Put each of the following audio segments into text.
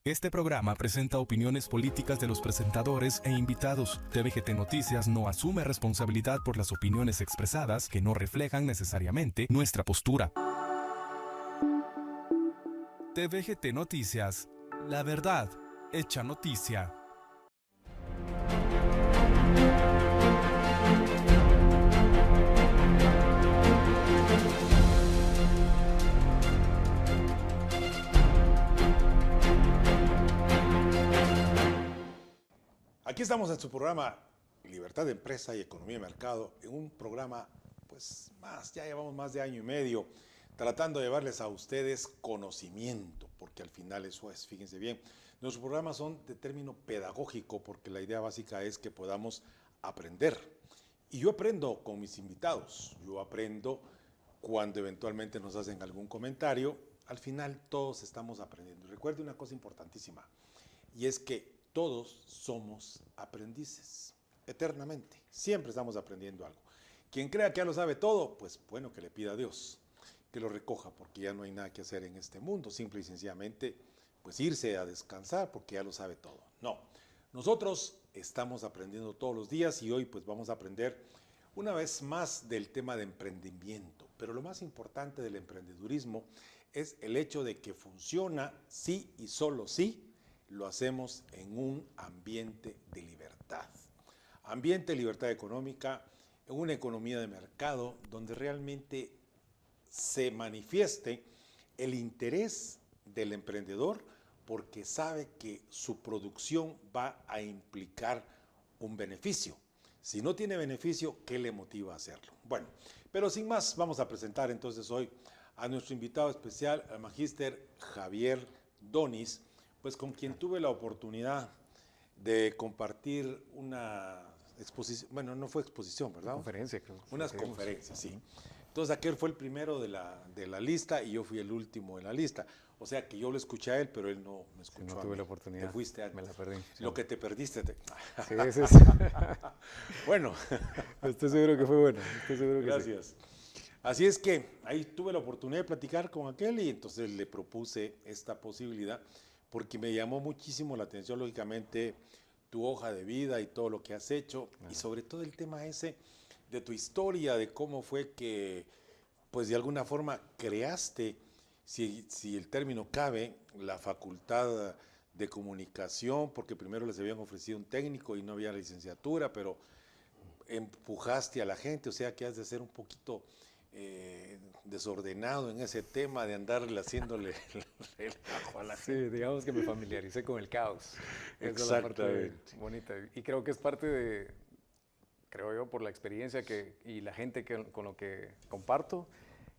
Este programa presenta opiniones políticas de los presentadores e invitados. TVGT Noticias no asume responsabilidad por las opiniones expresadas que no reflejan necesariamente nuestra postura. TVGT Noticias, la verdad hecha noticia. Aquí estamos en su programa Libertad de Empresa y Economía de Mercado, en un programa, ya llevamos más de año y medio, tratando de llevarles a ustedes conocimiento, porque al final eso es, fíjense bien, nuestros programas son de término pedagógico, porque la idea básica es que podamos aprender. Y yo aprendo con mis invitados, yo aprendo cuando eventualmente nos hacen algún comentario, al final todos estamos aprendiendo. Recuerde una cosa importantísima, y es que todos somos aprendices, eternamente, siempre estamos aprendiendo algo. Quien crea que ya lo sabe todo, pues bueno, que le pida a Dios que lo recoja, porque ya no hay nada que hacer en este mundo, simple y sencillamente, pues irse a descansar porque ya lo sabe todo. No, nosotros estamos aprendiendo todos los días y hoy pues vamos a aprender una vez más del tema de emprendimiento, pero lo más importante del emprendedurismo es el hecho de que funciona sí y solo sí lo hacemos en un ambiente de libertad. Ambiente de libertad económica, en una economía de mercado donde realmente se manifieste el interés del emprendedor porque sabe que su producción va a implicar un beneficio. Si no tiene beneficio, ¿qué le motiva a hacerlo? Bueno, pero sin más, vamos a presentar entonces hoy a nuestro invitado especial, al magíster Javier Donis, pues con quien tuve la oportunidad de compartir una exposición, bueno, no fue exposición, ¿verdad? Conferencia, creo. Unas conferencias, sí. Entonces aquel fue el primero de la lista y yo fui el último de la lista. O sea que yo lo escuché a él, pero él no me escuchó. Sí, no tuve la oportunidad. Te fuiste antes. Me la perdí. Lo que te perdiste. Sí, sí. Bueno. Estoy seguro que fue bueno. Estoy seguro que gracias. Sí. Así es que ahí tuve la oportunidad de platicar con aquel y entonces le propuse esta posibilidad porque me llamó muchísimo la atención, lógicamente, tu hoja de vida y todo lo que has hecho y sobre todo el tema ese de tu historia, de cómo fue que, pues de alguna forma creaste, si el término cabe, la facultad de comunicación, porque primero les habían ofrecido un técnico y no había licenciatura, pero empujaste a la gente, o sea que has de ser un poquito desordenado en ese tema de andar haciéndole relajo a la gente. Sí, digamos que me familiaricé con el caos. Exactamente. Esa es la parte bonita. Y creo que es parte de, creo yo, por la experiencia y la gente con lo que comparto,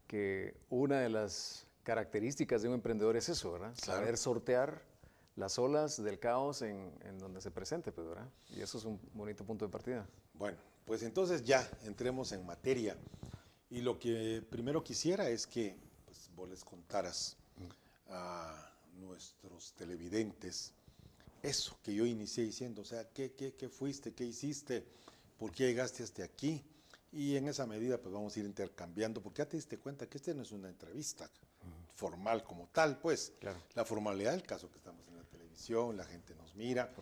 que una de las características de un emprendedor es eso, ¿verdad? Claro. Saber sortear las olas del caos en donde se presente, pues, ¿verdad? Y eso es un bonito punto de partida. Bueno, pues entonces ya entremos en materia. Y lo que primero quisiera es que pues, vos les contaras a nuestros televidentes eso que yo inicié diciendo, o sea, ¿qué fuiste, qué hiciste, por qué llegaste hasta aquí? Y en esa medida pues vamos a ir intercambiando, porque ya te diste cuenta que no es una entrevista formal como tal, pues. Claro. La formalidad del caso que estamos en la televisión, la gente nos mira,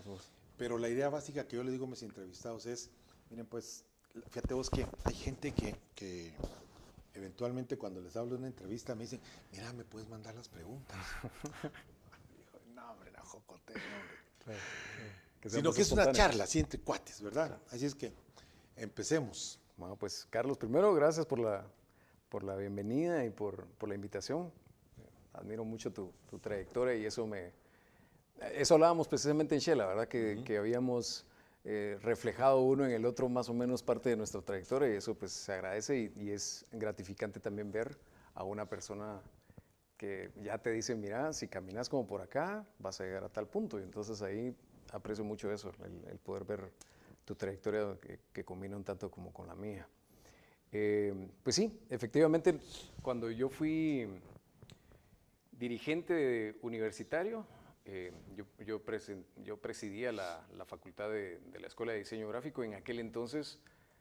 pero la idea básica que yo le digo a mis entrevistados es, miren pues, fíjate vos que hay gente que eventualmente cuando les hablo de una entrevista me dicen, mira, ¿me puedes mandar las preguntas? Dijo, no, hombre, no, jocote, no, hombre. Claro. Sino que es una charla, así entre cuates, ¿verdad? Claro. Así es que empecemos. Bueno, pues Carlos, primero gracias por la bienvenida y por la invitación. Admiro mucho tu trayectoria y eso hablábamos precisamente en Shela, ¿verdad? Que habíamos reflejado uno en el otro más o menos parte de nuestra trayectoria y eso pues se agradece y es gratificante también ver a una persona que ya te dice, mira, si caminas como por acá vas a llegar a tal punto y entonces ahí aprecio mucho eso, el poder ver tu trayectoria que combina un tanto como con la mía. Pues sí, efectivamente cuando yo fui dirigente universitario, yo presidía la facultad de la Escuela de Diseño Gráfico. En aquel entonces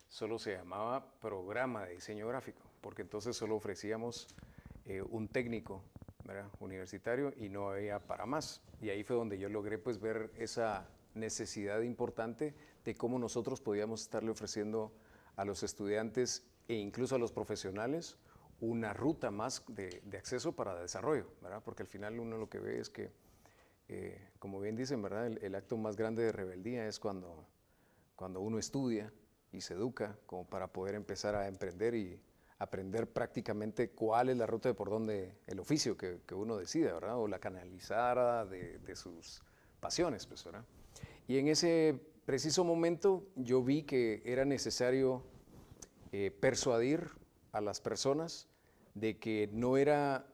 solo se llamaba Programa de Diseño Gráfico, porque entonces solo ofrecíamos un técnico ¿verdad? Universitario, y no había para más. Y ahí fue donde yo logré pues ver esa necesidad importante de cómo nosotros podíamos estarle ofreciendo a los estudiantes e incluso a los profesionales una ruta más de acceso para desarrollo, ¿verdad? Porque al final uno lo que ve es que, como bien dicen, ¿verdad? El acto más grande de rebeldía es cuando uno estudia y se educa como para poder empezar a emprender y aprender prácticamente cuál es la ruta de por dónde el oficio que uno decide, ¿verdad? O la canalizada de sus pasiones, pues, ¿verdad? Y en ese preciso momento yo vi que era necesario persuadir a las personas de que no era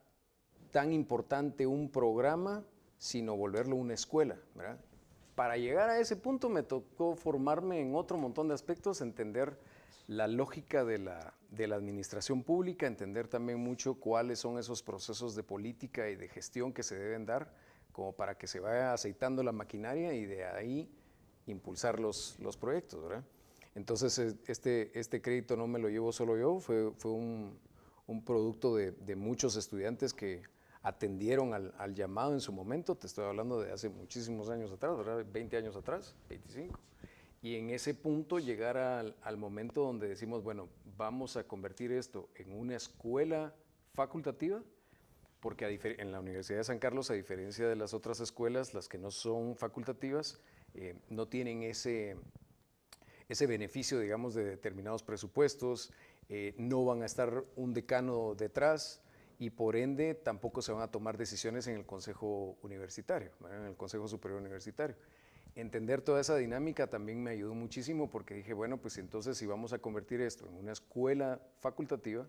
tan importante un programa, sino volverlo una escuela, ¿verdad? Para llegar a ese punto me tocó formarme en otro montón de aspectos, entender la lógica de la administración pública, entender también mucho cuáles son esos procesos de política y de gestión que se deben dar como para que se vaya aceitando la maquinaria y de ahí impulsar los proyectos, ¿verdad? Entonces este crédito no me lo llevo solo yo, fue un producto de muchos estudiantes que atendieron al llamado en su momento. Te estoy hablando de hace muchísimos años atrás, ¿verdad? 20 años atrás, 25. Y en ese punto llegar al momento donde decimos, bueno, vamos a convertir esto en una escuela facultativa, porque en la Universidad de San Carlos, a diferencia de las otras escuelas, las que no son facultativas, no tienen ese beneficio, digamos, de determinados presupuestos, no van a estar un decano detrás y por ende tampoco se van a tomar decisiones en el Consejo Universitario, ¿verdad? En el Consejo Superior Universitario. Entender toda esa dinámica también me ayudó muchísimo porque dije, bueno, pues entonces si vamos a convertir esto en una escuela facultativa,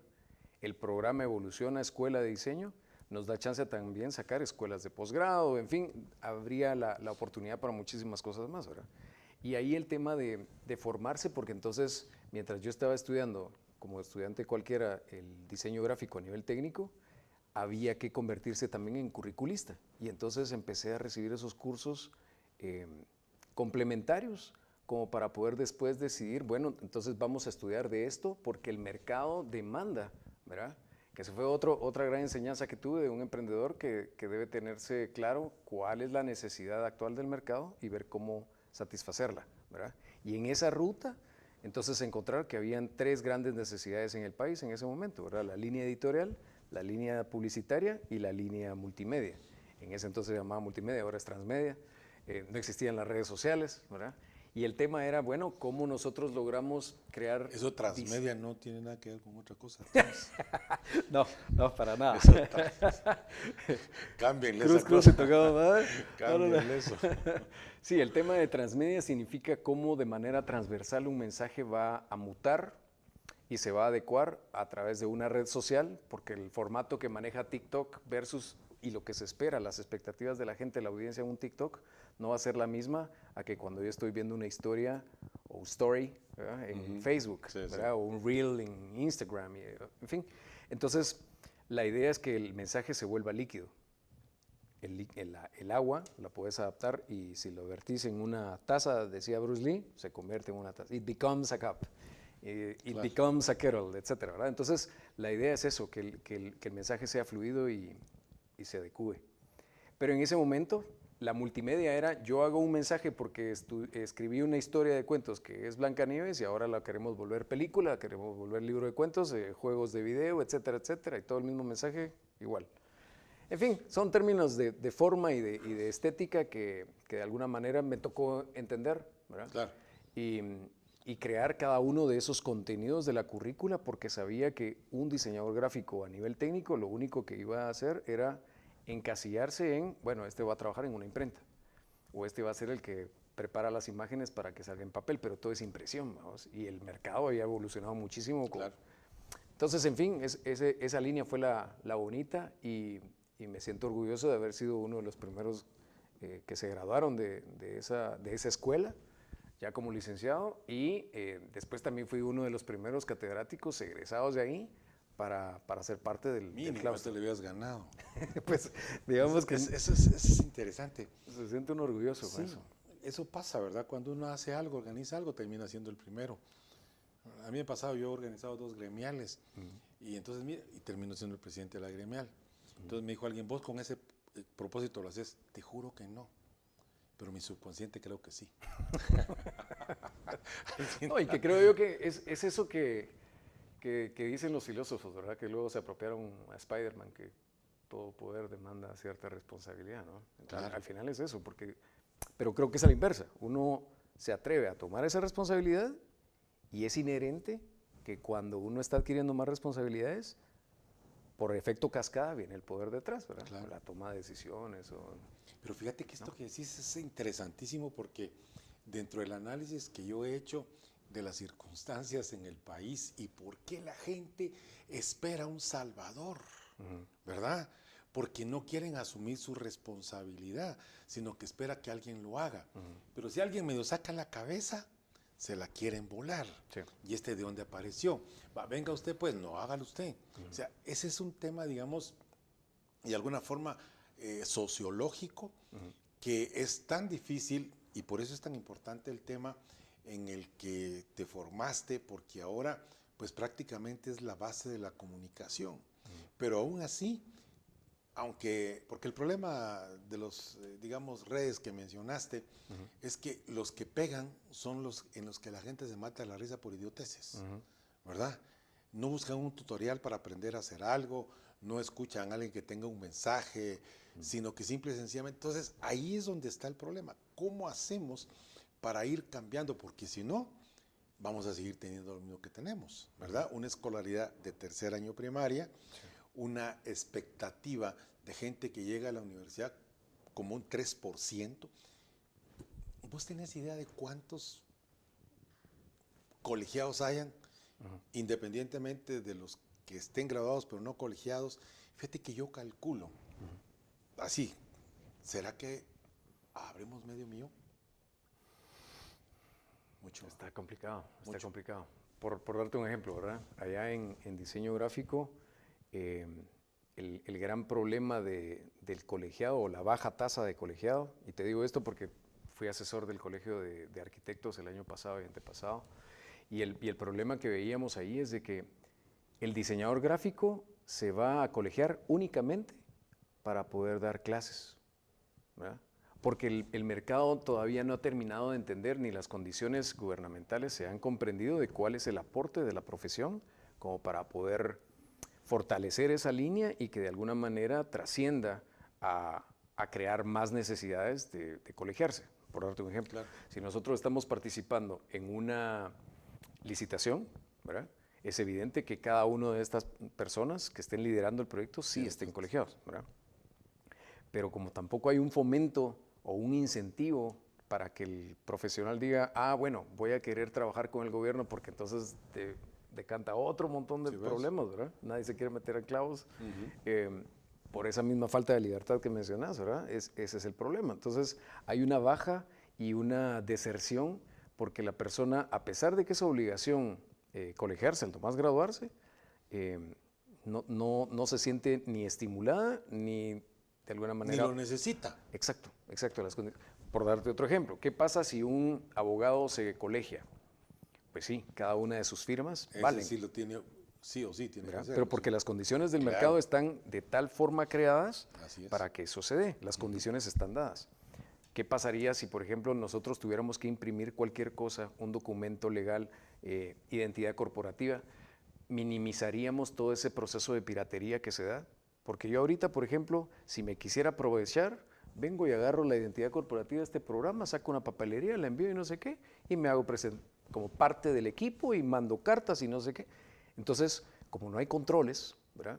el programa evoluciona a escuela de diseño, nos da chance a también sacar escuelas de posgrado, en fin, habría la oportunidad para muchísimas cosas más, ¿verdad? Y ahí el tema de formarse, porque entonces, mientras yo estaba estudiando, como estudiante cualquiera, el diseño gráfico a nivel técnico, había que convertirse también en curriculista. Y entonces empecé a recibir esos cursos complementarios, como para poder después decidir, bueno, entonces vamos a estudiar de esto, porque el mercado demanda, ¿verdad? Que esa fue otra gran enseñanza que tuve de un emprendedor que debe tenerse claro cuál es la necesidad actual del mercado y ver cómo satisfacerla, ¿verdad? Y en esa ruta, entonces encontrar que habían 3 grandes necesidades en el país en ese momento, ¿verdad? La línea editorial, la línea publicitaria y la línea multimedia. En ese entonces se llamaba multimedia, ahora es transmedia. No existían las redes sociales, ¿verdad? Y el tema era, bueno, cómo nosotros logramos crear... Eso transmedia no tiene nada que ver con otra cosa. No, para nada. Cámbienle Cruz, esa cruz cosa. y tocado madre. Cámbienle eso. Sí, el tema de transmedia significa cómo de manera transversal un mensaje va a mutar y se va a adecuar a través de una red social, porque el formato que maneja TikTok versus y lo que se espera, las expectativas de la gente, la audiencia en un TikTok, no va a ser la misma a que cuando yo estoy viendo una historia o un story, ¿verdad? En Facebook, Sí, ¿verdad? sí. O un reel en Instagram, en fin. Entonces, la idea es que el mensaje se vuelva líquido. El agua la puedes adaptar y si lo vertís en una taza, decía Bruce Lee, se convierte en una taza. It becomes a cup. It becomes a kettle, etcétera, ¿verdad? Entonces, la idea es eso, que el mensaje sea fluido y se adecue. Pero en ese momento, la multimedia era, yo hago un mensaje porque escribí una historia de cuentos que es Blancanieves y ahora la queremos volver película, queremos volver libro de cuentos, juegos de video, etcétera, etcétera, y todo el mismo mensaje igual. En fin, son términos de forma y de estética que de alguna manera me tocó entender, ¿verdad? Claro. Y crear cada uno de esos contenidos de la currícula porque sabía que un diseñador gráfico a nivel técnico lo único que iba a hacer era encasillarse en, bueno, este va a trabajar en una imprenta o este va a ser el que prepara las imágenes para que salga en papel, pero todo es impresión, ¿vamos? Y el mercado había evolucionado muchísimo. Claro. Entonces, en fin, esa línea fue la bonita y me siento orgulloso de haber sido uno de los primeros que se graduaron de esa escuela, ya como licenciado, y después también fui uno de los primeros catedráticos egresados de ahí para ser parte del Mínimo, claustro. te le habías ganado. Pues digamos que Eso es interesante. se siente uno orgulloso con Sí, eso. eso pasa, ¿verdad? Cuando uno hace algo, organiza algo, termina siendo el primero. A mí me ha pasado, yo he organizado 2 gremiales y entonces, mira, y termino siendo el presidente de la gremial. Entonces me dijo alguien, vos con ese propósito lo haces. Te juro que no, pero mi subconsciente creo que sí. No, y que creo yo que es eso que dicen los filósofos, ¿verdad? Que luego se apropiaron a Spider-Man, que todo poder demanda cierta responsabilidad, ¿no? Claro. Al final es eso, pero creo que es a la inversa. Uno se atreve a tomar esa responsabilidad y es inherente que cuando uno está adquiriendo más responsabilidades, por efecto cascada viene el poder detrás, ¿verdad? Claro. La toma de decisiones. Pero fíjate que esto que decís es interesantísimo porque dentro del análisis que yo he hecho de las circunstancias en el país y por qué la gente espera un salvador, ¿verdad? Porque no quieren asumir su responsabilidad, sino que espera que alguien lo haga. Pero si alguien medio saca la cabeza, se la quieren volar. Sí. ¿Y de dónde apareció? Va, venga usted, pues no, hágalo usted. O sea, ese es un tema, digamos, de alguna forma sociológico, que es tan difícil y por eso es tan importante el tema en el que te formaste, porque ahora pues prácticamente es la base de la comunicación. Pero aún así, porque el problema de los, digamos, redes que mencionaste, es que los que pegan son los en los que la gente se mata de la risa por idioteces, ¿verdad? No buscan un tutorial para aprender a hacer algo, no escuchan a alguien que tenga un mensaje, sino que simple y sencillamente. Entonces, ahí es donde está el problema. ¿Cómo hacemos para ir cambiando? Porque si no, vamos a seguir teniendo lo mismo que tenemos, ¿verdad? Una escolaridad de tercer año primaria, una expectativa de gente que llega a la universidad como un 3%. ¿Vos tenés idea de cuántos colegiados hayan, independientemente de los que estén graduados pero no colegiados? Fíjate que yo calculo, así, ¿será que habremos medio millón? Mucho. Está complicado, está Mucho. complicado. Por darte un ejemplo, ¿verdad? Allá en diseño gráfico, el gran problema del colegiado o la baja tasa de colegiado, y te digo esto porque fui asesor del Colegio de Arquitectos el año pasado y antepasado, y el problema que veíamos ahí es de que el diseñador gráfico se va a colegiar únicamente para poder dar clases, ¿verdad? Porque el mercado todavía no ha terminado de entender ni las condiciones gubernamentales se han comprendido de cuál es el aporte de la profesión como para poder fortalecer esa línea y que de alguna manera trascienda a crear más necesidades de colegiarse. Por darte un ejemplo, Claro. Si nosotros estamos participando en una licitación, ¿verdad? Es evidente que cada una de estas personas que estén liderando el proyecto sí estén colegiados, ¿verdad? Pero como tampoco hay un fomento o un incentivo para que el profesional diga, bueno, voy a querer trabajar con el gobierno porque entonces decanta otro montón de problemas, ¿verdad? Nadie se quiere meter en clavos. Por esa misma falta de libertad que mencionas, ¿verdad? Ese es el problema. Entonces, hay una baja y una deserción porque la persona, a pesar de que es obligación colegiarse, al nomás graduarse, no se siente ni estimulada ni de alguna manera... Ni lo necesita. Exacto. Por darte otro ejemplo, ¿qué pasa si un abogado se colegia? Pues sí, cada una de sus firmas valen. Sí lo tiene, sí o sí tiene que hacerlo. Pero porque sí. las condiciones del Claro. mercado están de tal forma creadas Así es. para que eso se dé. Las condiciones están dadas. ¿Qué pasaría si, por ejemplo, nosotros tuviéramos que imprimir cualquier cosa, un documento legal, identidad corporativa? Minimizaríamos todo ese proceso de piratería que se da. Porque yo ahorita, por ejemplo, si me quisiera aprovechar, vengo y agarro la identidad corporativa de este programa, saco una papelería, la envío y no sé qué, y me hago presente como parte del equipo y mando cartas y no sé qué. Entonces, como no hay controles, ¿verdad?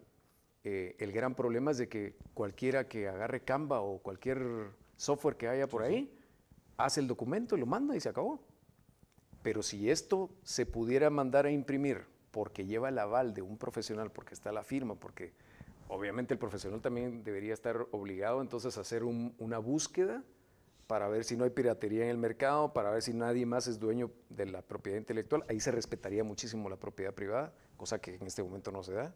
El gran problema es de que cualquiera que agarre Canva o cualquier software que haya por ahí, hace el documento y lo manda y se acabó. Pero si esto se pudiera mandar a imprimir porque lleva el aval de un profesional, porque está la firma, porque obviamente el profesional también debería estar obligado entonces a hacer una búsqueda para ver si no hay piratería en el mercado, para ver si nadie más es dueño de la propiedad intelectual. Ahí se respetaría muchísimo la propiedad privada, cosa que en este momento no se da.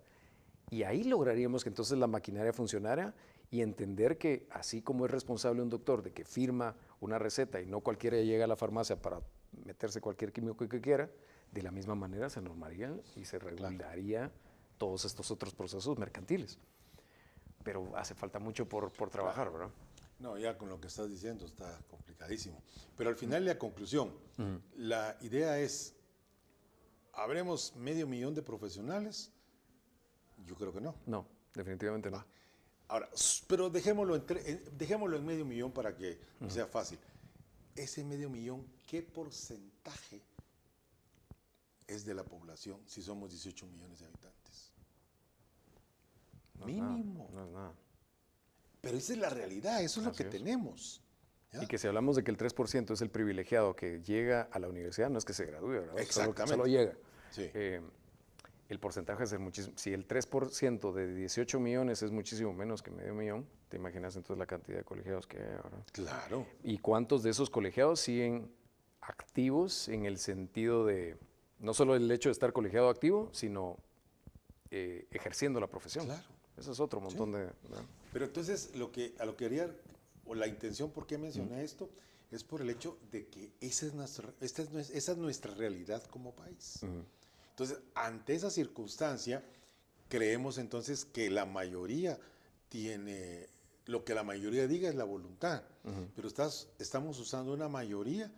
Y ahí lograríamos que entonces la maquinaria funcionara y entender que así como es responsable un doctor de que firma una receta y no cualquiera llega a la farmacia para meterse cualquier químico que quiera, de la misma manera se normaría y se regularía todos estos otros procesos mercantiles. pero hace falta mucho por trabajar, ¿verdad? No, ya con lo que estás diciendo está complicadísimo. Pero al final la conclusión, la idea es, ¿habremos 500,000 de profesionales? Yo creo que no. No, definitivamente no. Ahora, pero dejémoslo en 500,000 para que sea fácil. Ese 500,000, ¿qué porcentaje es de la población si somos 18 millones de habitantes? No Mínimo. Es nada, no es nada. Pero esa es la realidad, eso es lo que tenemos. ¿Ya? Y que si hablamos de que el 3% es el privilegiado que llega a la universidad, no es que se gradúe, ¿verdad? Exactamente. Solo llega. Sí. El porcentaje es muchísimo. Si el 3% de 18 millones es muchísimo menos que 500,000, te imaginas entonces la cantidad de colegiados que hay, ¿verdad? Claro. ¿Y cuántos de esos colegiados siguen activos en el sentido de, no solo el hecho de estar colegiado activo, sino ejerciendo la profesión? Claro. Eso es otro montón de... ¿verdad? Pero entonces, a lo que quería, o la intención por qué mencioné esto, es por el hecho de que esa es nuestra realidad como país. Entonces, ante esa circunstancia, creemos entonces que la mayoría tiene, lo que la mayoría diga es la voluntad, pero estamos usando una mayoría,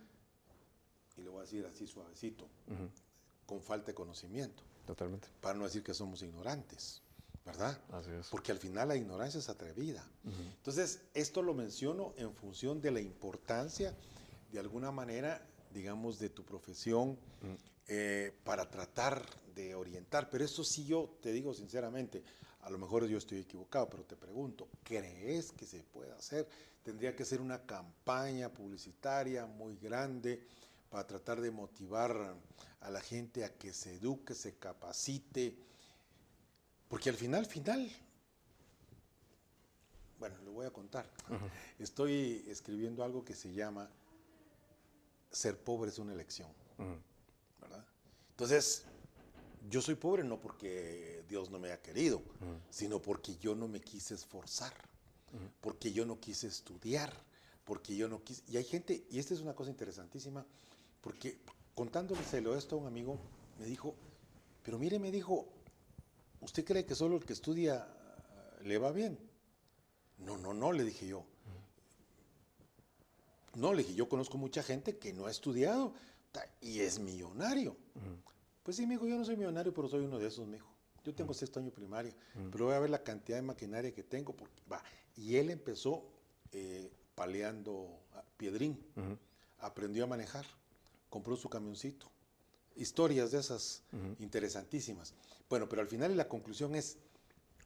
y lo voy a decir así suavecito, con falta de conocimiento, Totalmente. para no decir que somos ignorantes, ¿verdad? Así es. Porque al final la ignorancia es atrevida. Entonces, esto lo menciono en función de la importancia, de alguna manera, digamos, de tu profesión, para tratar de orientar. Pero eso sí, yo te digo sinceramente, a lo mejor yo estoy equivocado, pero te pregunto, ¿crees que se puede hacer? Tendría que ser una campaña publicitaria muy grande para tratar de motivar a la gente a que se eduque, se capacite, porque al final, bueno, lo voy a contar. Estoy escribiendo algo que se llama Ser pobre es una elección, ¿verdad? Entonces, yo soy pobre no porque Dios no me haya querido, sino porque yo no me quise esforzar, porque yo no quise estudiar, porque yo no quise... Y hay gente, y esta es una cosa interesantísima, porque contándoselo esto a un amigo, me dijo, pero mire, me dijo, ¿usted cree que solo el que estudia le va bien? No, le dije yo. No, le dije, yo conozco mucha gente que no ha estudiado y es millonario. Pues sí, me dijo, yo no soy millonario, pero soy uno de esos, me dijo. Yo tengo 6º año primaria, pero voy a ver la cantidad de maquinaria que tengo. Y él empezó paleando piedrín, aprendió a manejar, compró su camioncito. Historias de esas interesantísimas. Bueno, pero al final la conclusión es,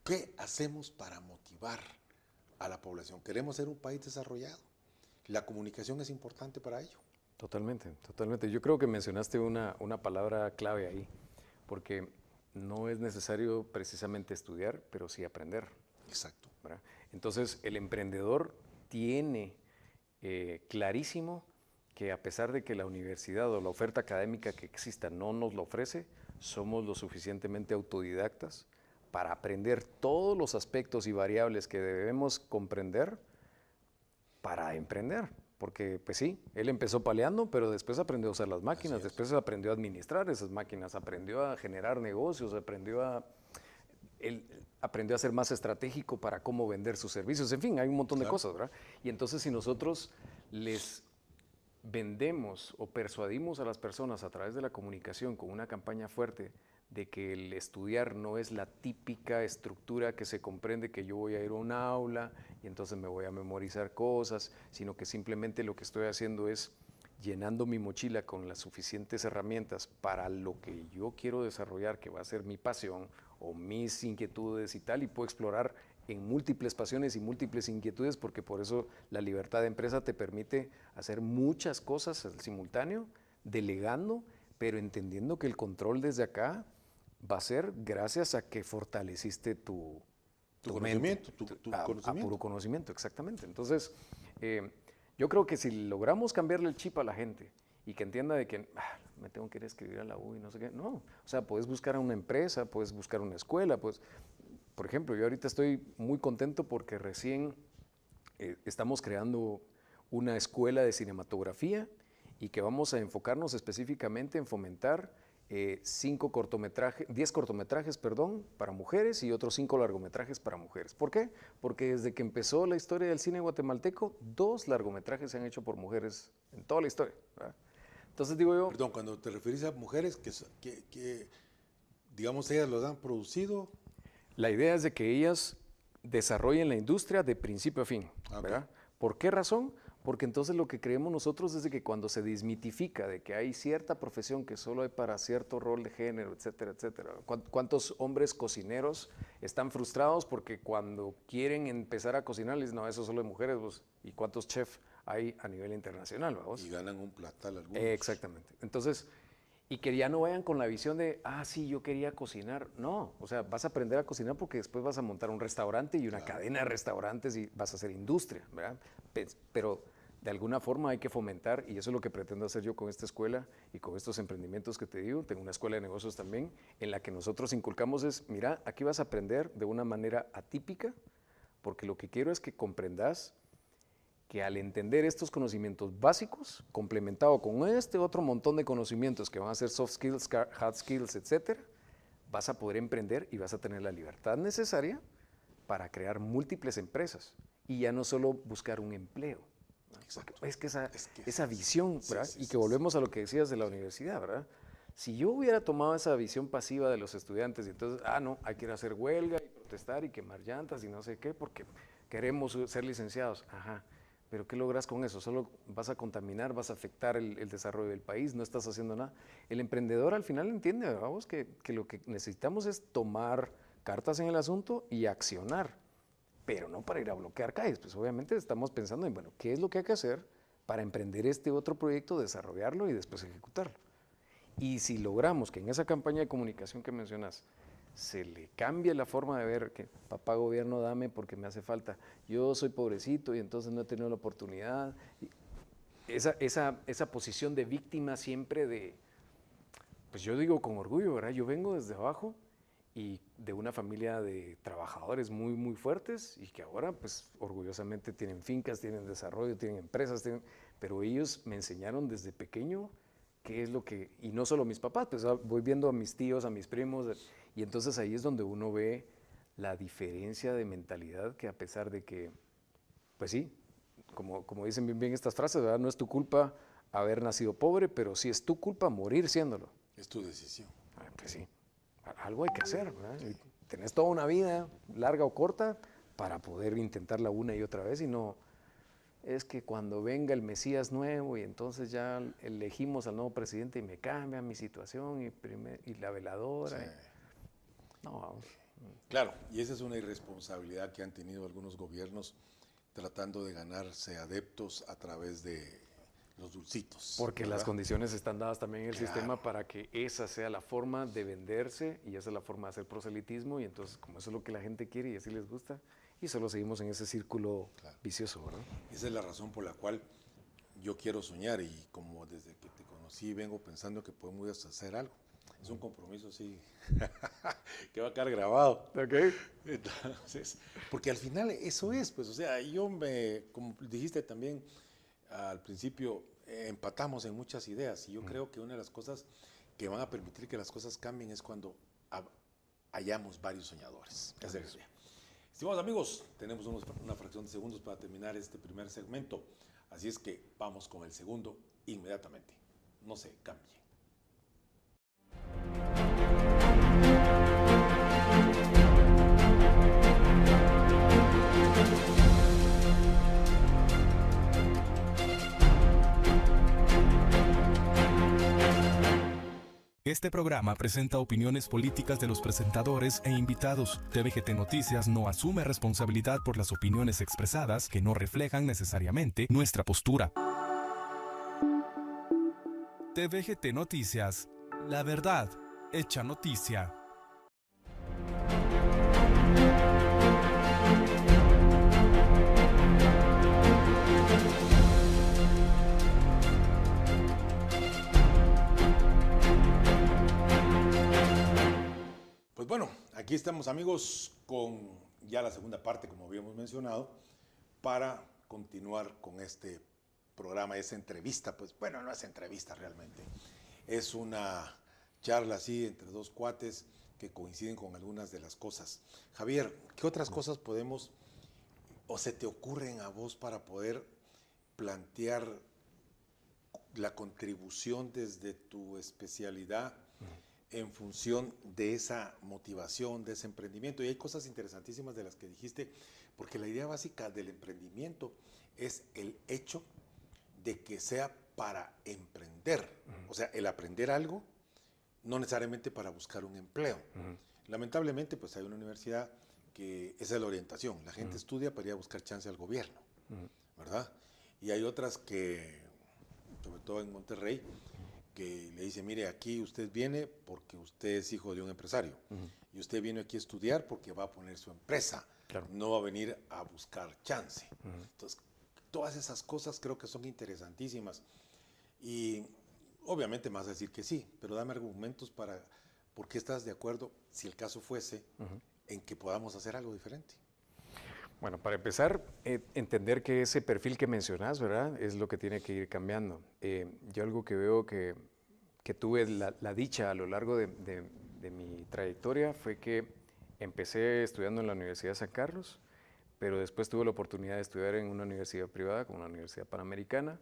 ¿qué hacemos para motivar a la población? Queremos ser un país desarrollado. La comunicación es importante para ello. Totalmente, totalmente. Yo creo que mencionaste una palabra clave ahí, porque no es necesario precisamente estudiar, pero sí aprender. Exacto. ¿Verdad? Entonces, el emprendedor tiene clarísimo que a pesar de que la universidad o la oferta académica que exista no nos lo ofrece, somos lo suficientemente autodidactas para aprender todos los aspectos y variables que debemos comprender para emprender. Porque, pues sí, él empezó paleando, pero después aprendió a usar las máquinas, después aprendió a administrar esas máquinas, aprendió a generar negocios, aprendió a ser más estratégico para cómo vender sus servicios. En fin, hay un montón de cosas, ¿verdad? Y entonces, si nosotros les vendemos o persuadimos a las personas a través de la comunicación con una campaña fuerte de que el estudiar no es la típica estructura que se comprende que yo voy a ir a un aula y entonces me voy a memorizar cosas, sino que simplemente lo que estoy haciendo es llenando mi mochila con las suficientes herramientas para lo que yo quiero desarrollar, que va a ser mi pasión o mis inquietudes y tal, y puedo explorar en múltiples pasiones y múltiples inquietudes, porque por eso la libertad de empresa te permite hacer muchas cosas al simultáneo, delegando, pero entendiendo que el control desde acá va a ser gracias a que fortaleciste tu conocimiento, tu conocimiento. A puro conocimiento, exactamente. Entonces, yo creo que si logramos cambiarle el chip a la gente y que entienda de que me tengo que ir a escribir a la U y no sé qué, no. O sea, puedes buscar a una empresa, puedes buscar una escuela, pues, por ejemplo, yo ahorita estoy muy contento porque recién estamos creando una escuela de cinematografía y que vamos a enfocarnos específicamente en fomentar 10 cortometrajes, perdón, para mujeres y otros 5 largometrajes para mujeres. ¿Por qué? Porque desde que empezó la historia del cine guatemalteco, 2 largometrajes se han hecho por mujeres en toda la historia, ¿verdad? Entonces digo yo... Perdón, cuando te referís a mujeres que digamos, ellas los han producido. La idea es de que ellas desarrollen la industria de principio a fin, ¿verdad? ¿Por qué razón? Porque entonces lo que creemos nosotros es de que cuando se desmitifica de que hay cierta profesión que solo hay para cierto rol de género, etcétera, etcétera. ¿Cuántos hombres cocineros están frustrados porque cuando quieren empezar a cocinar les dicen, no, eso solo de mujeres, pues, ¿y cuántos chefs hay a nivel internacional? ¿Vamos? Y ganan un platal algunos. Exactamente. Entonces, y que ya no vayan con la visión de, sí, yo quería cocinar. No, o sea, vas a aprender a cocinar porque después vas a montar un restaurante y una cadena de restaurantes y vas a hacer industria, ¿verdad? Pero de alguna forma hay que fomentar, y eso es lo que pretendo hacer yo con esta escuela y con estos emprendimientos que te digo. Tengo una escuela de negocios también, en la que nosotros inculcamos es, mira, aquí vas a aprender de una manera atípica, porque lo que quiero es que comprendas que al entender estos conocimientos básicos, complementado con este otro montón de conocimientos que van a ser soft skills, hard skills, etcétera, vas a poder emprender y vas a tener la libertad necesaria para crear múltiples empresas y ya no solo buscar un empleo. Es que esa visión, ¿verdad? Y que volvemos a lo que decías de la universidad, ¿verdad? Si yo hubiera tomado esa visión pasiva de los estudiantes y entonces, no, hay que ir a hacer huelga y protestar y quemar llantas y no sé qué, porque queremos ser licenciados. Ajá. Pero ¿qué logras con eso? Solo vas a contaminar, vas a afectar el desarrollo del país, no estás haciendo nada. El emprendedor al final entiende, vamos, que lo que necesitamos es tomar cartas en el asunto y accionar, pero no para ir a bloquear calles. Pues obviamente estamos pensando en, bueno, ¿qué es lo que hay que hacer para emprender este otro proyecto, desarrollarlo y después ejecutarlo? Y si logramos que en esa campaña de comunicación que mencionas, se le cambia la forma de ver que papá gobierno dame porque me hace falta, yo soy pobrecito y entonces no he tenido la oportunidad. Esa posición de víctima siempre de, pues yo digo con orgullo, ¿verdad? Yo vengo desde abajo y de una familia de trabajadores muy, muy fuertes y que ahora pues orgullosamente tienen fincas, tienen desarrollo, tienen empresas, pero ellos me enseñaron desde pequeño qué es lo que, y no solo mis papás, pues voy viendo a mis tíos, a mis primos, y entonces ahí es donde uno ve la diferencia de mentalidad que a pesar de que, pues sí, como dicen bien estas frases, ¿verdad? No es tu culpa haber nacido pobre, pero sí es tu culpa morir siéndolo. Es tu decisión. Pues sí, algo hay que hacer, ¿verdad? Y tenés toda una vida, larga o corta, para poder intentarla una y otra vez y no... Es que cuando venga el Mesías nuevo y entonces ya elegimos al nuevo presidente y me cambia mi situación y la veladora. Sí. No, vamos. Claro, y esa es una irresponsabilidad que han tenido algunos gobiernos tratando de ganarse adeptos a través de los dulcitos. Porque ¿verdad? las condiciones están dadas también en el Claro. sistema para que esa sea la forma de venderse y esa es la forma de hacer proselitismo y entonces como eso es lo que la gente quiere y así les gusta y solo seguimos en ese círculo vicioso, ¿verdad? Esa es la razón por la cual yo quiero soñar y como desde que te conocí vengo pensando que podemos hacer algo. Es un compromiso así que va a quedar grabado. Ok. Entonces, porque al final eso es, pues, o sea, como dijiste también al principio, empatamos en muchas ideas y yo creo que una de las cosas que van a permitir que las cosas cambien es cuando hayamos varios soñadores. Esa es la idea. Estimados amigos, tenemos una fracción de segundos para terminar este primer segmento, así es que vamos con el segundo inmediatamente. No se cambie. Este programa presenta opiniones políticas de los presentadores e invitados. TVGT Noticias no asume responsabilidad por las opiniones expresadas que no reflejan necesariamente nuestra postura. TVGT Noticias, la verdad hecha noticia. Pues bueno, aquí estamos amigos con ya la segunda parte, como habíamos mencionado, para continuar con este programa, esa entrevista. Pues bueno, no es entrevista realmente, es una charla así entre dos cuates que coinciden con algunas de las cosas. Javier, ¿qué otras cosas podemos o se te ocurren a vos para poder plantear la contribución desde tu especialidad en función de esa motivación, de ese emprendimiento? Y hay cosas interesantísimas de las que dijiste, porque la idea básica del emprendimiento es el hecho de que sea para emprender, o sea, el aprender algo, no necesariamente para buscar un empleo. Lamentablemente, pues hay una universidad que esa es la orientación, la gente estudia para ir a buscar chance al gobierno, ¿verdad? Y hay otras que, sobre todo en Monterrey, que le dice, mire, aquí usted viene porque usted es hijo de un empresario, y usted viene aquí a estudiar porque va a poner su empresa, Claro. no va a venir a buscar chance. Entonces, todas esas cosas creo que son interesantísimas, y obviamente me vas a decir que sí, pero dame argumentos para por qué estás de acuerdo, si el caso fuese, en que podamos hacer algo diferente. Bueno, para empezar, entender que ese perfil que mencionas, ¿verdad? Es lo que tiene que ir cambiando. Yo algo que veo que tuve la dicha a lo largo de mi trayectoria fue que empecé estudiando en la Universidad de San Carlos, pero después tuve la oportunidad de estudiar en una universidad privada, como la Universidad Panamericana.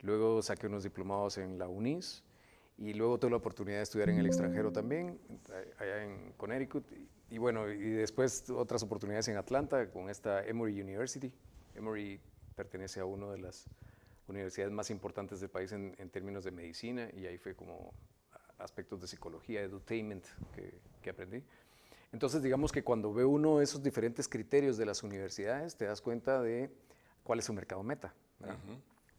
Luego saqué unos diplomados en la UNIS y luego tuve la oportunidad de estudiar en el extranjero también, allá en Connecticut. Y bueno, y después otras oportunidades en Atlanta con esta Emory University. Emory pertenece a una de las universidades más importantes del país en términos de medicina, y ahí fue como aspectos de psicología, edutainment que aprendí. Entonces, digamos que cuando ve uno esos diferentes criterios de las universidades, te das cuenta de cuál es su mercado meta, ¿verdad?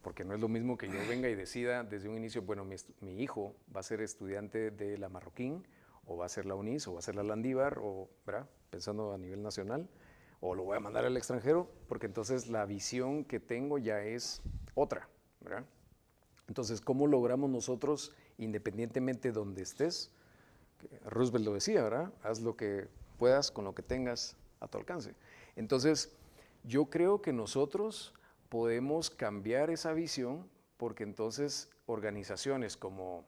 Porque no es lo mismo que yo venga y decida desde un inicio, bueno, mi hijo va a ser estudiante de la Marroquín, o va a ser la UNIS, o va a ser la Landívar, o, ¿verdad?, pensando a nivel nacional, o lo voy a mandar al extranjero, porque entonces la visión que tengo ya es otra, ¿verdad? Entonces, ¿cómo logramos nosotros, independientemente de donde estés? Roosevelt lo decía, ¿verdad? Haz lo que puedas con lo que tengas a tu alcance. Entonces, yo creo que nosotros podemos cambiar esa visión, porque entonces organizaciones como,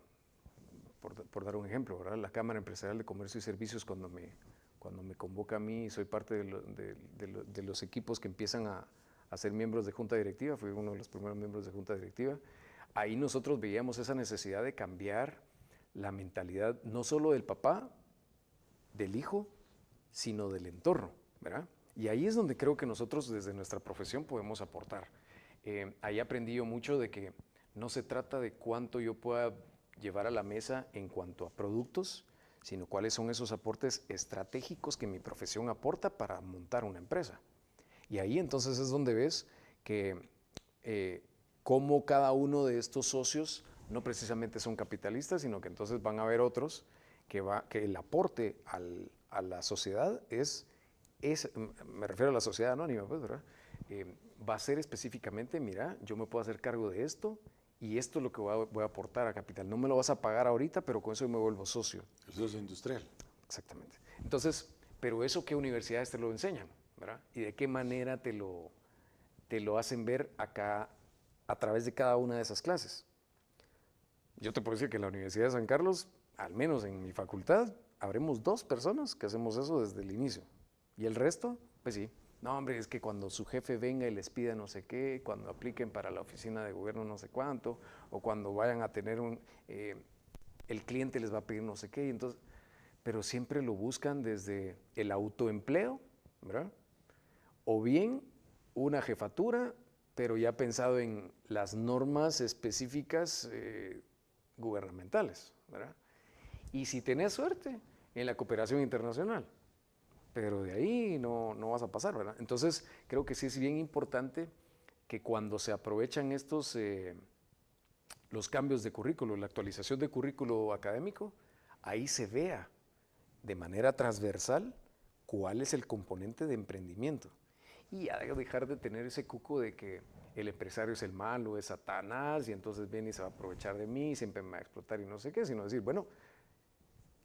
por dar un ejemplo, ¿verdad?, la Cámara Empresarial de Comercio y Servicios, cuando me convoca a mí y soy parte de los equipos que empiezan a ser miembros de junta directiva, fui uno de los primeros miembros de junta directiva, ahí nosotros veíamos esa necesidad de cambiar la mentalidad no solo del papá, del hijo, sino del entorno, ¿verdad? Y ahí es donde creo que nosotros desde nuestra profesión podemos aportar. Ahí aprendí yo mucho de que no se trata de cuánto yo pueda llevar a la mesa en cuanto a productos, sino cuáles son esos aportes estratégicos que mi profesión aporta para montar una empresa. Y ahí entonces es donde ves que cómo cada uno de estos socios no precisamente son capitalistas, sino que entonces van a haber otros que el aporte a la sociedad me refiero a la sociedad anónima, pues, ¿verdad? Va a ser específicamente, mira, yo me puedo hacer cargo de esto, y esto es lo que voy a aportar a capital. No me lo vas a pagar ahorita, pero con eso yo me vuelvo socio. El socio industrial. Exactamente. Entonces, pero eso, ¿qué universidades te lo enseñan, verdad? ¿Y de qué manera te lo hacen ver acá a través de cada una de esas clases? Yo te puedo decir que en la Universidad de San Carlos, al menos en mi facultad, habremos 2 personas que hacemos eso desde el inicio. ¿Y el resto? Pues sí. No, hombre, es que cuando su jefe venga y les pida no sé qué, cuando apliquen para la oficina de gobierno no sé cuánto, o cuando vayan a tener el cliente les va a pedir no sé qué, y entonces, pero siempre lo buscan desde el autoempleo, ¿verdad? O bien una jefatura, pero ya pensado en las normas específicas gubernamentales, ¿verdad? Y si tenés suerte, en la cooperación internacional. Pero de ahí no vas a pasar, ¿verdad? Entonces, creo que sí es bien importante que cuando se aprovechan estos, los cambios de currículo, la actualización de currículo académico, ahí se vea de manera transversal cuál es el componente de emprendimiento. Y ya dejar de tener ese cuco de que el empresario es el malo, es Satanás, y entonces viene y se va a aprovechar de mí, siempre me va a explotar y no sé qué, sino decir, bueno,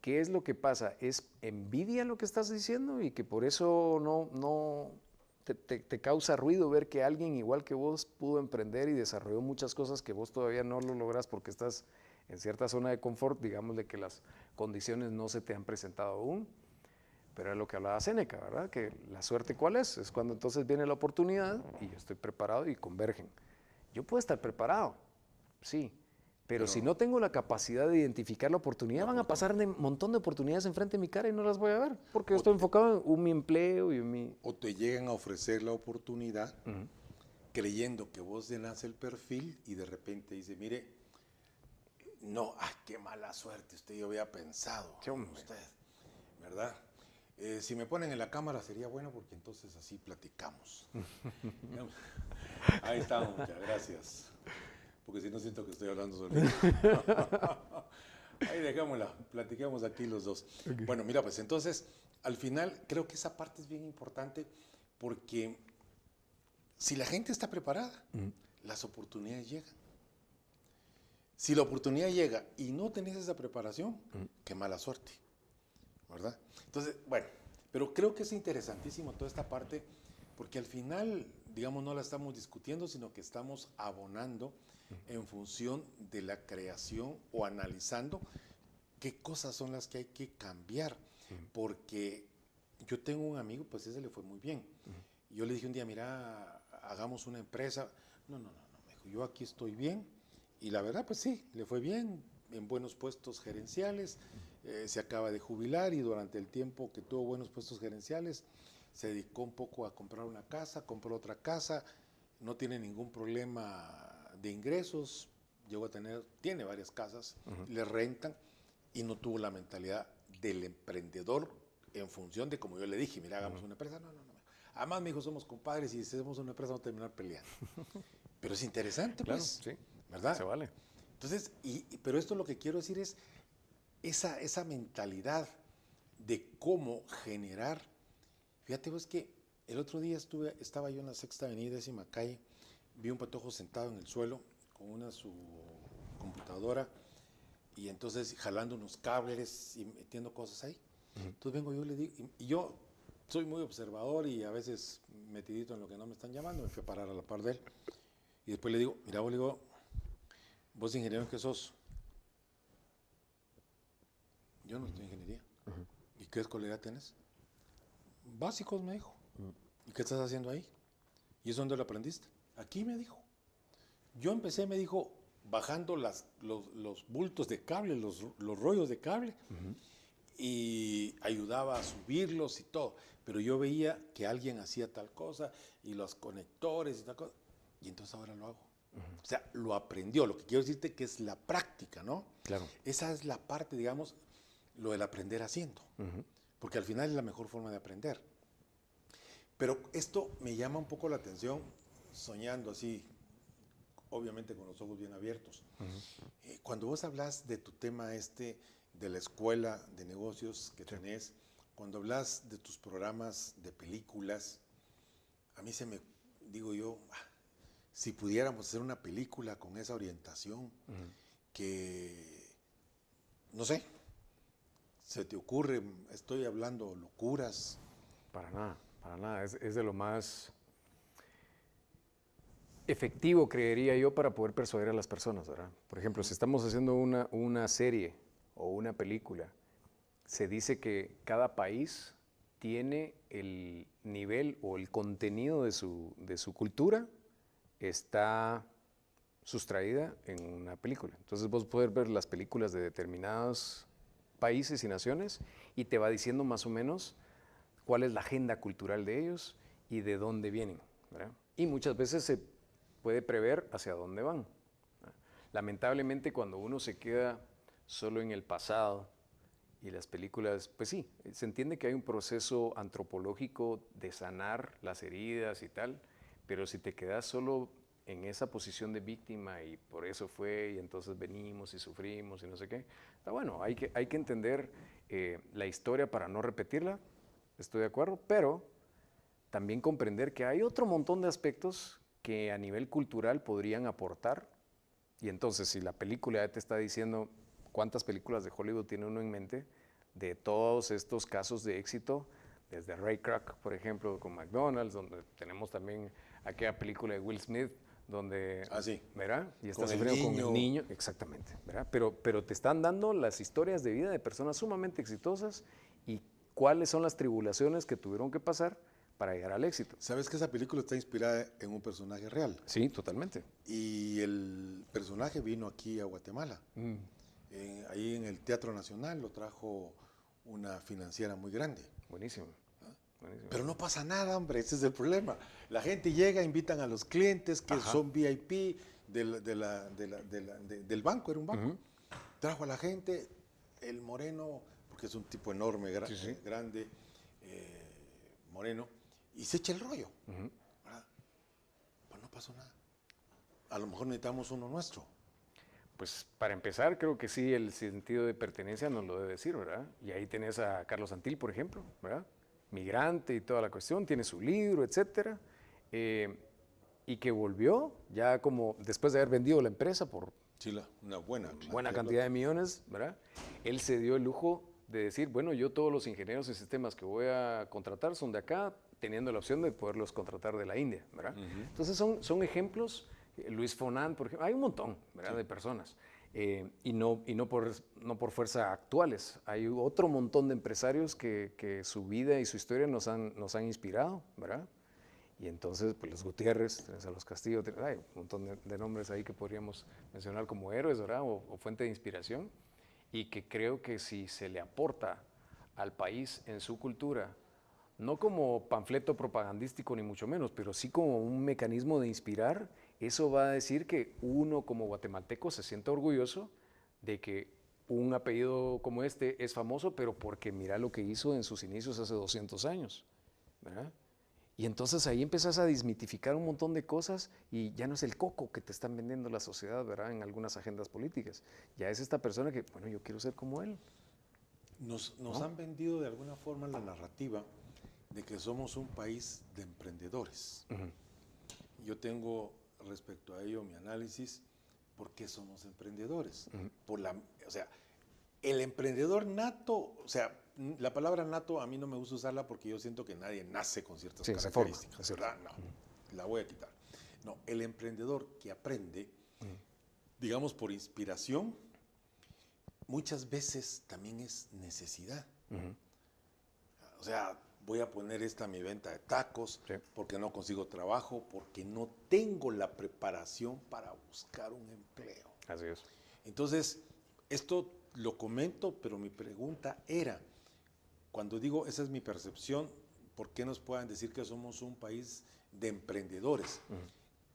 ¿qué es lo que pasa? ¿Es envidia lo que estás diciendo y que por eso no te causa ruido ver que alguien igual que vos pudo emprender y desarrolló muchas cosas que vos todavía no lo logras porque estás en cierta zona de confort, digamos de que las condiciones no se te han presentado aún, pero es lo que hablaba Séneca, ¿verdad? Que la suerte, ¿cuál es? Es cuando entonces viene la oportunidad y yo estoy preparado y convergen. Yo puedo estar preparado, sí, pero si no tengo la capacidad de identificar la oportunidad, van a pasar un montón de oportunidades enfrente de mi cara y no las voy a ver, porque yo estoy enfocado en mi empleo y en mi... O te llegan a ofrecer la oportunidad creyendo que vos llenás el perfil y de repente dice, mire, no, qué mala suerte, usted yo había pensado en usted, ¿verdad? Si me ponen en la cámara sería bueno porque entonces así platicamos. Ahí estamos, muchas gracias. Porque si no siento que estoy hablando solito. Ahí dejémosla, platiquemos aquí los dos. Okay. Bueno, mira, pues entonces, al final creo que esa parte es bien importante porque si la gente está preparada, las oportunidades llegan. Si la oportunidad llega y no tenés esa preparación, qué mala suerte, ¿verdad? Entonces, bueno, pero creo que es interesantísimo toda esta parte porque al final, digamos, no la estamos discutiendo, sino que estamos abonando en función de la creación o analizando qué cosas son las que hay que cambiar. Porque yo tengo un amigo, pues ese le fue muy bien. Yo le dije un día, mira, hagamos una empresa. No, me dijo, yo aquí estoy bien. Y la verdad, pues sí, le fue bien, en buenos puestos gerenciales. Se acaba de jubilar y durante el tiempo que tuvo buenos puestos gerenciales, se dedicó un poco a comprar una casa, compró otra casa, no tiene ningún problema de ingresos, tiene varias casas, le rentan y no tuvo la mentalidad del emprendedor en función de, como yo le dije, mira, hagamos una empresa. No. Además, mi hijo, somos compadres y si hacemos una empresa vamos a terminar peleando. Pero es interesante, claro, pues, sí, ¿verdad? Se vale. Entonces, pero esto lo que quiero decir es esa mentalidad de cómo generar. Fíjate vos que el otro día estaba yo en la Sexta Avenida, 10ª calle, vi un patojo sentado en el suelo con su computadora y entonces jalando unos cables y metiendo cosas ahí. Entonces vengo yo y le digo, y yo soy muy observador y a veces metidito en lo que no me están llamando, me fui a parar a la par de él. Y después le digo, mira, vos ingeniero en qué sos. Yo no estoy en ingeniería. ¿Y qué escolaridad tenés? Básicos, me dijo. ¿Y qué estás haciendo ahí? ¿Y eso dónde lo aprendiste? Aquí, me dijo. Yo empecé, me dijo, bajando los bultos de cable, los rollos de cable, y ayudaba a subirlos y todo. Pero yo veía que alguien hacía tal cosa, y los conectores y tal cosa, y entonces ahora lo hago. O sea, lo aprendió. Lo que quiero decirte que es la práctica, ¿no? Claro. Esa es la parte, digamos, lo del aprender haciendo. Porque al final es la mejor forma de aprender. Pero esto me llama un poco la atención, soñando así, obviamente con los ojos bien abiertos. Cuando vos hablas de tu tema de la escuela de negocios que tenés, cuando hablas de tus programas de películas, a mí digo yo, si pudiéramos hacer una película con esa orientación, que, no sé, ¿se te ocurre? Estoy hablando locuras. Para nada. Es de lo más efectivo, creería yo, para poder persuadir a las personas, ¿verdad? Por ejemplo, si estamos haciendo una serie o una película, se dice que cada país tiene el nivel o el contenido de su cultura está sustraída en una película. Entonces vos podés ver las películas de determinados países y naciones y te va diciendo más o menos cuál es la agenda cultural de ellos y de dónde vienen, ¿verdad? Y muchas veces se puede prever hacia dónde van, ¿verdad? Lamentablemente, cuando uno se queda solo en el pasado y las películas, pues sí, se entiende que hay un proceso antropológico de sanar las heridas y tal, pero si te quedas solo en esa posición de víctima y por eso fue y entonces venimos y sufrimos y no sé qué, está bueno, hay que entender la historia para no repetirla, estoy de acuerdo, pero también comprender que hay otro montón de aspectos que a nivel cultural podrían aportar. Y entonces, si la película ya te está diciendo cuántas películas de Hollywood tiene uno en mente, de todos estos casos de éxito, desde Ray Kroc, por ejemplo, con McDonald's, donde tenemos también aquella película de Will Smith, donde, Sí. ¿verdad? Y está Con el sufriendo con niño. el niño, exactamente, ¿verdad? Pero te están dando las historias de vida de personas sumamente exitosas y cuáles son las tribulaciones que tuvieron que pasar para llegar al éxito. ¿Sabes que esa película está inspirada en un personaje real? Sí, totalmente. Y el personaje vino aquí a Guatemala. Ahí en el Teatro Nacional lo trajo una financiera muy grande. Buenísimo. Buenísimo. Pero no pasa nada, hombre, ese es el problema. La gente llega, invitan a los clientes que son VIP del banco, era un banco. Trajo a la gente, el moreno, porque es un tipo enorme, grande, moreno, y se echa el rollo. ¿Verdad? Pues no pasó nada. A lo mejor necesitamos uno nuestro. Pues para empezar, creo que sí, el sentido de pertenencia nos lo debe decir, ¿verdad? Y ahí tenés a Carlos Antil, por ejemplo, ¿verdad? Migrante y toda la cuestión, tiene su libro, etcétera, y que volvió ya como después de haber vendido la empresa por Sí, una buena cantidad de millones, ¿verdad? Él se dio el lujo de decir, bueno, yo todos los ingenieros de sistemas que voy a contratar son de acá, teniendo la opción de poderlos contratar de la India, ¿verdad? Entonces son ejemplos. Luis Fonan, por ejemplo, hay un montón, ¿verdad? De personas, y no por fuerza actuales. Hay otro montón de empresarios que su vida y su historia nos han inspirado, ¿verdad? Y entonces, pues los Gutiérrez, tenés a los Castillo, hay un montón de nombres ahí que podríamos mencionar como héroes, ¿verdad? O fuente de inspiración, y que creo que si se le aporta al país en su cultura, no como panfleto propagandístico ni mucho menos, pero sí como un mecanismo de inspirar, eso va a decir que uno como guatemalteco se sienta orgulloso de que un apellido como este es famoso, pero porque mira lo que hizo en sus inicios hace 200 años, ¿verdad? Y entonces ahí empezás a desmitificar un montón de cosas y ya no es el coco que te están vendiendo la sociedad, ¿verdad? En algunas agendas políticas. Ya es esta persona que, bueno, yo quiero ser como él. Nos han vendido de alguna forma la narrativa de que somos un país de emprendedores. Yo tengo respecto a ello mi análisis, ¿por qué somos emprendedores? O sea, el emprendedor nato, o sea, la palabra nato a mí no me gusta usarla porque yo siento que nadie nace con ciertas características, ¿verdad? No, la voy a quitar. No, el emprendedor que aprende, digamos por inspiración, muchas veces también es necesidad. O sea, voy a poner mi venta de tacos porque no consigo trabajo, porque no tengo la preparación para buscar un empleo. Así es. Entonces, esto lo comento, pero mi pregunta era, cuando digo esa es mi percepción, ¿por qué nos puedan decir que somos un país de emprendedores?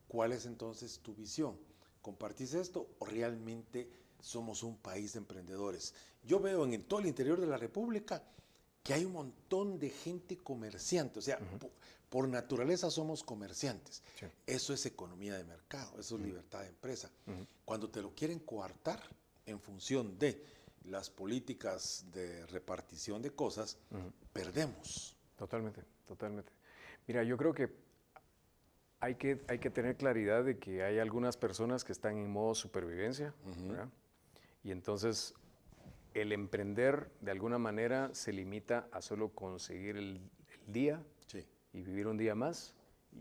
¿Cuál es entonces tu visión? ¿Compartís esto o realmente somos un país de emprendedores? Yo veo en todo el interior de la República que hay un montón de gente comerciante, o sea, por naturaleza somos comerciantes. Sí. Eso es economía de mercado, eso es libertad de empresa. Cuando te lo quieren coartar en función de las políticas de repartición de cosas, perdemos. Totalmente, totalmente. Mira, yo creo que hay que tener claridad de que hay algunas personas que están en modo supervivencia, ¿verdad? Y entonces el emprender de alguna manera se limita a solo conseguir el día y vivir un día más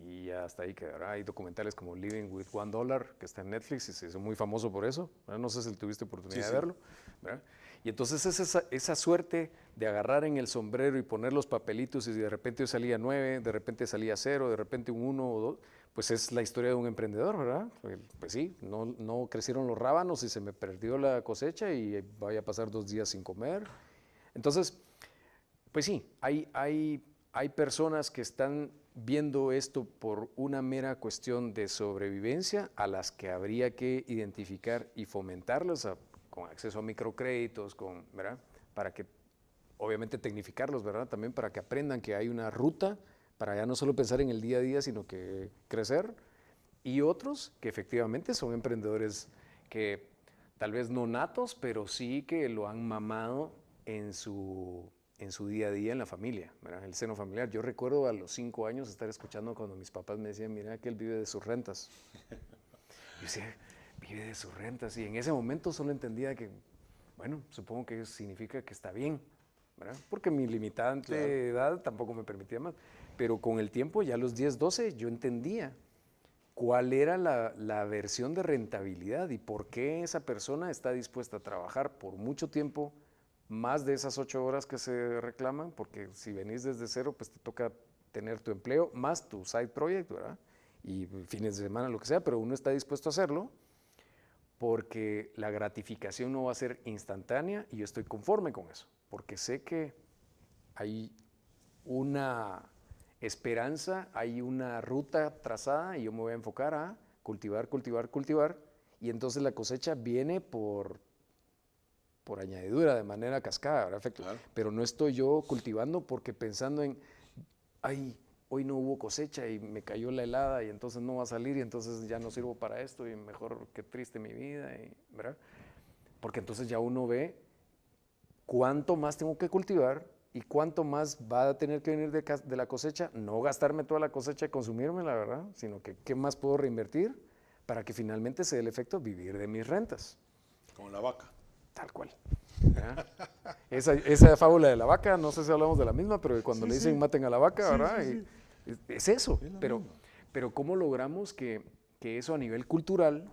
y hasta ahí quedará. Hay documentales como Living with $1 que está en Netflix y se hizo muy famoso por eso, ¿verdad? No sé si tuviste oportunidad de verlo, ¿verdad? Y entonces es esa suerte de agarrar en el sombrero y poner los papelitos y de repente salía 9, de repente salía 0, de repente un 1 o 2, pues es la historia de un emprendedor, ¿verdad? Pues sí, no crecieron los rábanos y se me perdió la cosecha y vaya a pasar 2 días sin comer. Entonces, pues sí, hay personas que están viendo esto por una mera cuestión de sobrevivencia a las que habría que identificar y fomentarlas con acceso a microcréditos, ¿verdad? Para que, obviamente, tecnificarlos, ¿verdad? También para que aprendan que hay una ruta para ya no solo pensar en el día a día, sino que crecer. Y otros que efectivamente son emprendedores que tal vez no natos, pero sí que lo han mamado en su día a día en la familia, ¿verdad? El seno familiar. Yo recuerdo a los 5 años estar escuchando cuando mis papás me decían, mira que él vive de sus rentas. Yo decía, vive de sus rentas. Y en ese momento solo entendía que, bueno, supongo que significa que está bien, ¿verdad? Porque mi limitante edad tampoco me permitía más. Pero con el tiempo, ya a los 10, 12, yo entendía cuál era la versión de rentabilidad y por qué esa persona está dispuesta a trabajar por mucho tiempo, más de esas 8 horas que se reclaman, porque si venís desde cero, pues te toca tener tu empleo más tu side project, ¿verdad? Y fines de semana, lo que sea, pero uno está dispuesto a hacerlo porque la gratificación no va a ser instantánea y yo estoy conforme con eso, porque sé que hay una esperanza, hay una ruta trazada y yo me voy a enfocar a cultivar, cultivar, cultivar, y entonces la cosecha viene por añadidura, de manera cascada, ¿verdad? Claro. Pero no estoy yo cultivando porque pensando en, ay, hoy no hubo cosecha y me cayó la helada y entonces no va a salir y entonces ya no sirvo para esto y mejor que triste mi vida, ¿verdad? Porque entonces ya uno ve cuánto más tengo que cultivar y cuánto más va a tener que venir de la cosecha, no gastarme toda la cosecha y consumirme, la verdad, sino que qué más puedo reinvertir para que finalmente se dé el efecto vivir de mis rentas. Como la vaca. Tal cual. Esa fábula de la vaca, no sé si hablamos de la misma, pero cuando le dicen maten a la vaca, ¿verdad? Es eso, pero ¿cómo logramos que eso a nivel cultural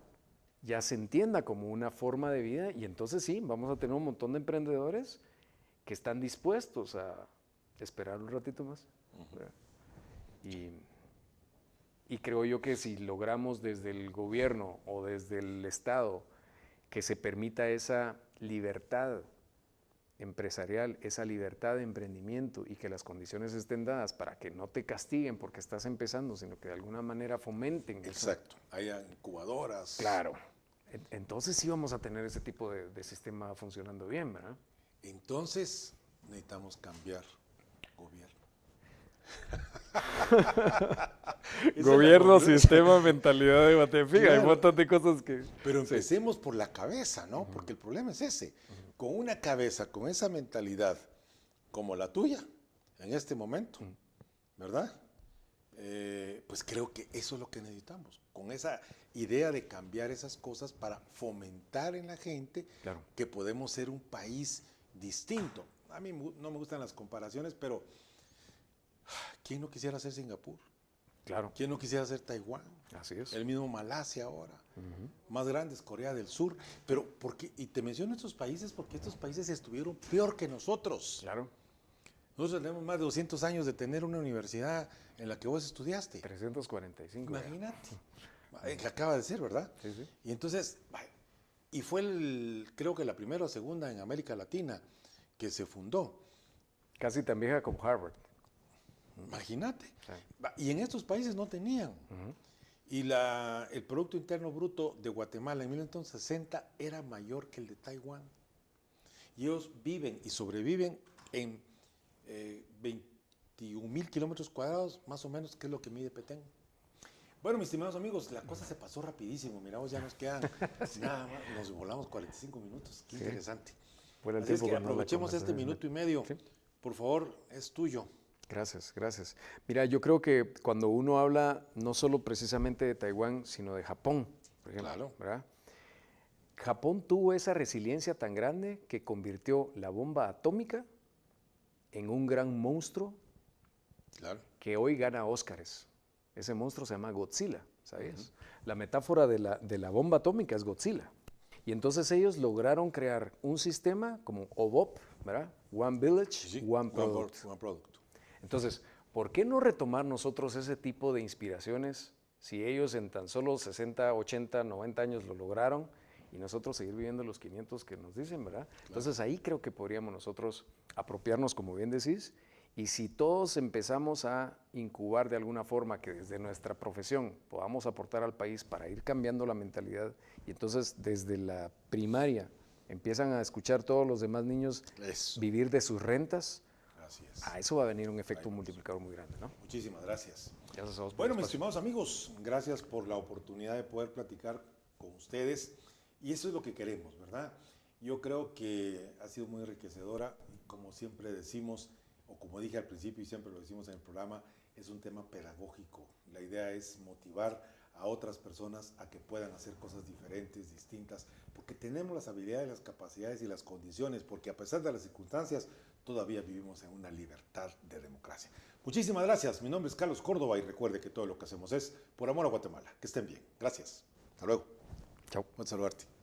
ya se entienda como una forma de vida? Y entonces sí, vamos a tener un montón de emprendedores que están dispuestos a esperar un ratito más. Y creo yo que si logramos desde el gobierno o desde el Estado que se permita esa libertad empresarial, esa libertad de emprendimiento y que las condiciones estén dadas para que no te castiguen porque estás empezando, sino que de alguna manera fomenten. Exacto, haya incubadoras. Claro. Entonces sí vamos a tener ese tipo de sistema funcionando bien, ¿verdad? Entonces necesitamos cambiar gobierno. Gobierno, sistema, mentalidad de Guatemala. Claro. Hay un montón de cosas que... Pero empecemos por la cabeza, ¿no? Porque el problema es ese. Con una cabeza, con esa mentalidad como la tuya, en este momento, ¿verdad? Pues creo que eso es lo que necesitamos. Con esa idea de cambiar esas cosas para fomentar en la gente que podemos ser un país distinto. A mí no me gustan las comparaciones, pero ¿quién no quisiera ser Singapur? Claro. ¿Quién no quisiera ser Taiwán? Así es. El mismo Malasia ahora. Más grandes, Corea del Sur. Pero, y te menciono estos países porque estos países estuvieron peor que nosotros. Claro. Nosotros tenemos más de 200 años de tener una universidad en la que vos estudiaste. 345. Imagínate. Que acaba de ser, ¿verdad? Sí, sí. Y entonces, y fue creo que la primera o segunda en América Latina que se fundó. Casi tan vieja como Harvard. Imagínate. Sí. Y en estos países no tenían. Y el Producto Interno Bruto de Guatemala en 1960 era mayor que el de Taiwán. Y ellos viven y sobreviven en 21,000 kilómetros cuadrados, más o menos, que es lo que mide Petén. Bueno, mis estimados amigos, la cosa se pasó rapidísimo. Miramos, ya nos quedan nada más. Nos volamos 45 minutos. Qué interesante. Así es que aprovechemos este minuto y medio. Sí. Por favor, es tuyo. Gracias, gracias. Mira, yo creo que cuando uno habla no solo precisamente de Taiwán, sino de Japón, por ejemplo, ¿verdad? Japón tuvo esa resiliencia tan grande que convirtió la bomba atómica en un gran monstruo que hoy gana Óscares. Ese monstruo se llama Godzilla, ¿sabías? La metáfora de la bomba atómica es Godzilla. Y entonces ellos lograron crear un sistema como OBOP, ¿verdad? One Village, One Product. One Product. Entonces, ¿por qué no retomar nosotros ese tipo de inspiraciones si ellos en tan solo 60, 80, 90 años lo lograron y nosotros seguir viviendo los 500 que nos dicen, ¿verdad? Claro. Entonces ahí creo que podríamos nosotros apropiarnos, como bien decís, y si todos empezamos a incubar de alguna forma que desde nuestra profesión podamos aportar al país para ir cambiando la mentalidad y entonces desde la primaria empiezan a escuchar todos los demás niños vivir de sus rentas, así es. A eso va a venir un efecto multiplicador muy grande, ¿no? Muchísimas gracias. Gracias a vos. Bueno, mis estimados amigos, gracias por la oportunidad de poder platicar con ustedes. Y eso es lo que queremos, ¿verdad? Yo creo que ha sido muy enriquecedora. Y como siempre decimos, o como dije al principio y siempre lo decimos en el programa, es un tema pedagógico. La idea es motivar a otras personas a que puedan hacer cosas diferentes, distintas, porque tenemos las habilidades, las capacidades y las condiciones, porque a pesar de las circunstancias, todavía vivimos en una libertad de democracia. Muchísimas gracias. Mi nombre es Carlos Córdoba y recuerde que todo lo que hacemos es por amor a Guatemala. Que estén bien. Gracias. Hasta luego. Chao. Buen saludarte.